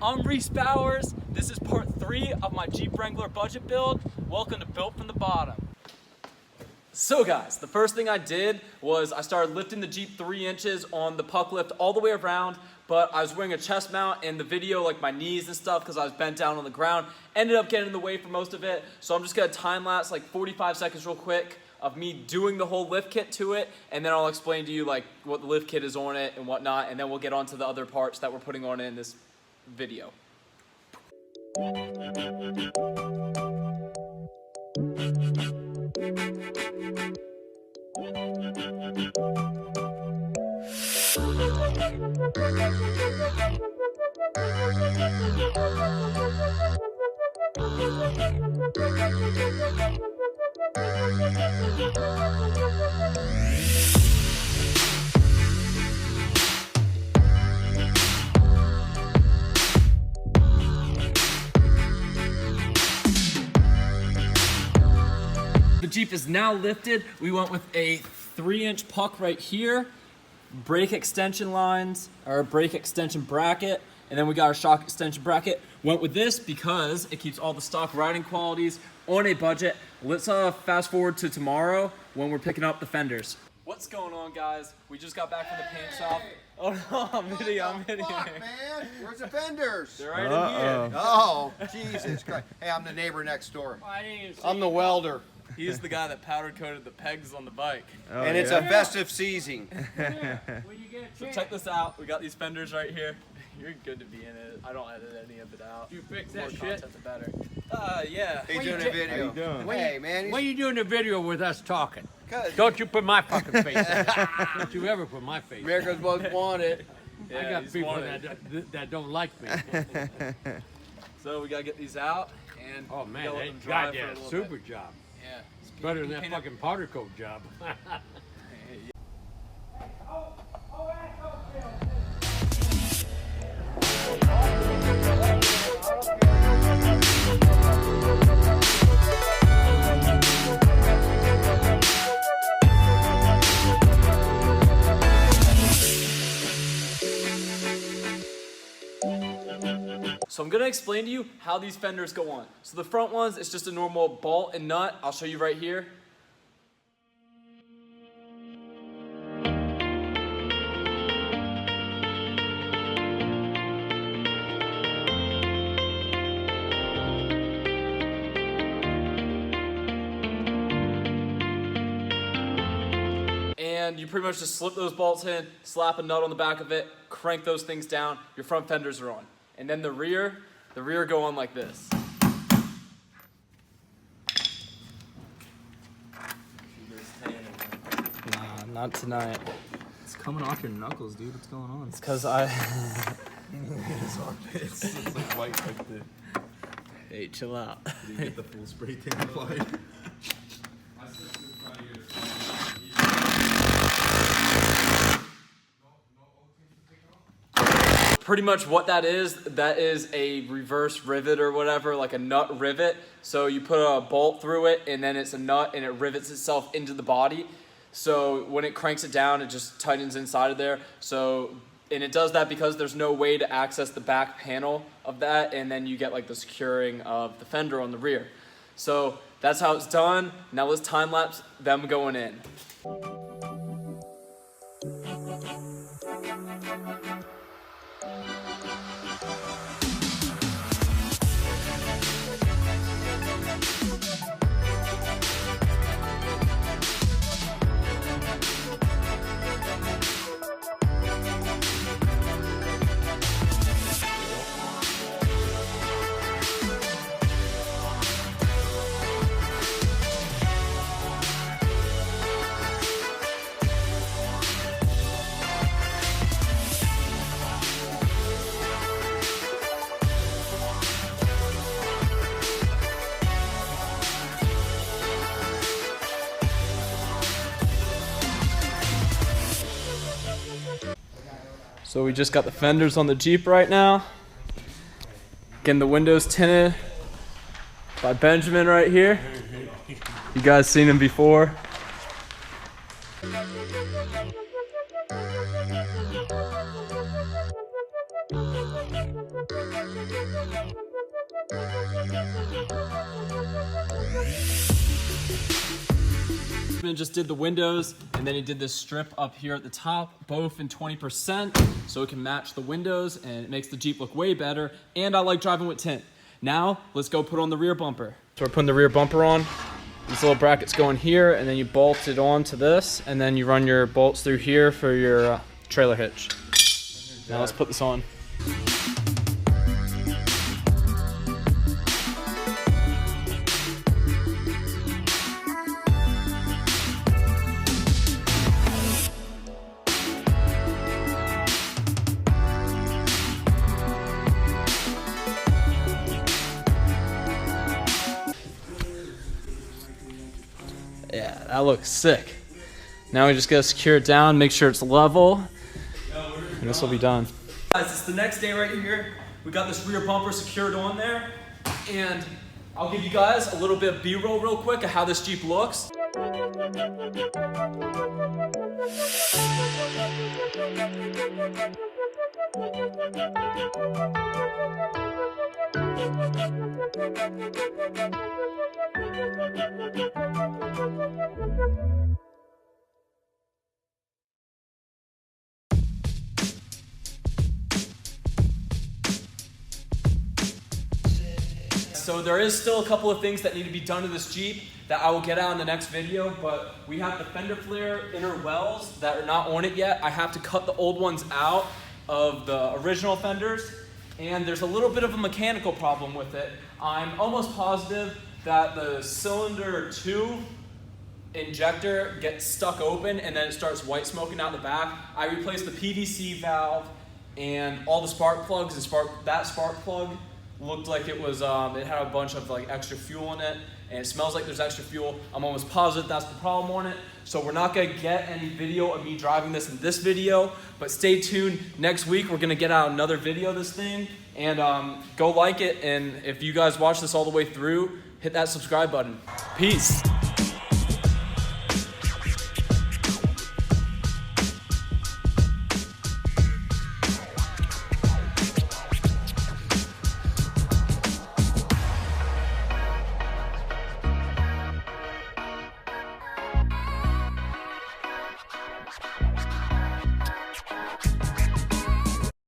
I'm Reese Bowers. This is part 3 of my Jeep Wrangler budget build. Welcome to Built from the Bottom. So guys, the first thing I did was I started lifting the Jeep 3 inches on the puck lift all the way around, but I was wearing a chest mount and the video, like my knees and stuff, because I was bent down on the ground, ended up getting in the way for most of it. So I'm just gonna time lapse like 45 seconds real quick of me doing the whole lift kit to it, and then I'll explain to you like what the lift kit is on it and whatnot, and then we'll get on to the other parts that we're putting on in this video. The Jeep is now lifted. We went with a 3-inch puck right here, brake extension lines, or brake extension bracket, and then we got our shock extension bracket. Went with this because it keeps all the stock riding qualities on a budget. Let's fast forward to tomorrow when we're picking up the fenders. What's going on, guys? We just got back from the paint shop. Oh no, I'm hitting Fuck, man. Where's the fenders? They're right in here. Oh, Jesus Christ. Hey, I'm the neighbor next door. I'm the welder. He's the guy that powder coated the pegs on the bike. Oh, and it's a festive season. So check this out. We got these fenders right here. You're good to be in it. I don't edit any of it out. You fix The more that content, shit? the better. Yeah. He's doing a video. How you doing? Hey, man. Why you doing a video with us talking? Cause Don't you put my fucking face in it. Don't you ever put my face in it. America's most wanted. Yeah, I got he's people wanted. that don't like me. So we gotta get these out and Oh man, let they them dry got for a that little super bit. job. Yeah. Better than that Paint it- fucking powder coat job. So I'm gonna explain to you how these fenders go on. So the front ones, it's just a normal bolt and nut. I'll show you right here. And you pretty much just slip those bolts in, slap a nut on the back of it, crank those things down, your front fenders are on. And then the rear go on like this. Nah, not tonight. It's coming off your knuckles, dude. What's going on? It's cause I. His armpits. It's like white right there. Hey, chill out. Did you get the full spray tan applied? Pretty much what that is a reverse rivet or whatever, like a nut rivet. So you put a bolt through it and then it's a nut and it rivets itself into the body. So when it cranks it down, it just tightens inside of there. And it does that because there's no way to access the back panel of that, and then you get like the securing of the fender on the rear. So that's how it's done. Now let's time lapse them going in. So we just got the fenders on the Jeep right now. Getting the windows tinted by Benjamin right here. You guys seen him before. Just did the windows, and then he did this strip up here at the top, both in 20%, so it can match the windows, and it makes the Jeep look way better, and I like driving with tint. Now, let's go put on the rear bumper. So we're putting the rear bumper on. These little brackets go in here, and then you bolt it on to this, and then you run your bolts through here for your trailer hitch. Now let's put this on. Yeah, that looks sick. Now we just gotta secure it down, make sure it's level, and this will be done. Guys, it's the next day right here. We got this rear bumper secured on there, and I'll give you guys a little bit of B-roll real quick of how this Jeep looks. So there is still a couple of things that need to be done to this Jeep that I will get out in the next video, but we have the fender flare inner wells that are not on it yet. I have to cut the old ones out of the original fenders, and there's a little bit of a mechanical problem with it. I'm almost positive that the cylinder 2 injector gets stuck open and then it starts white smoking out the back. I replaced the PVC valve and all the spark plugs, and that spark plug looked like it was, it had a bunch of like extra fuel in it, and it smells like there's extra fuel. I'm almost positive that's the problem on it. So we're not gonna get any video of me driving this in this video, but stay tuned. Next week, we're gonna get out another video of this thing, and go like it. And if you guys watch this all the way through, hit that subscribe button. Peace.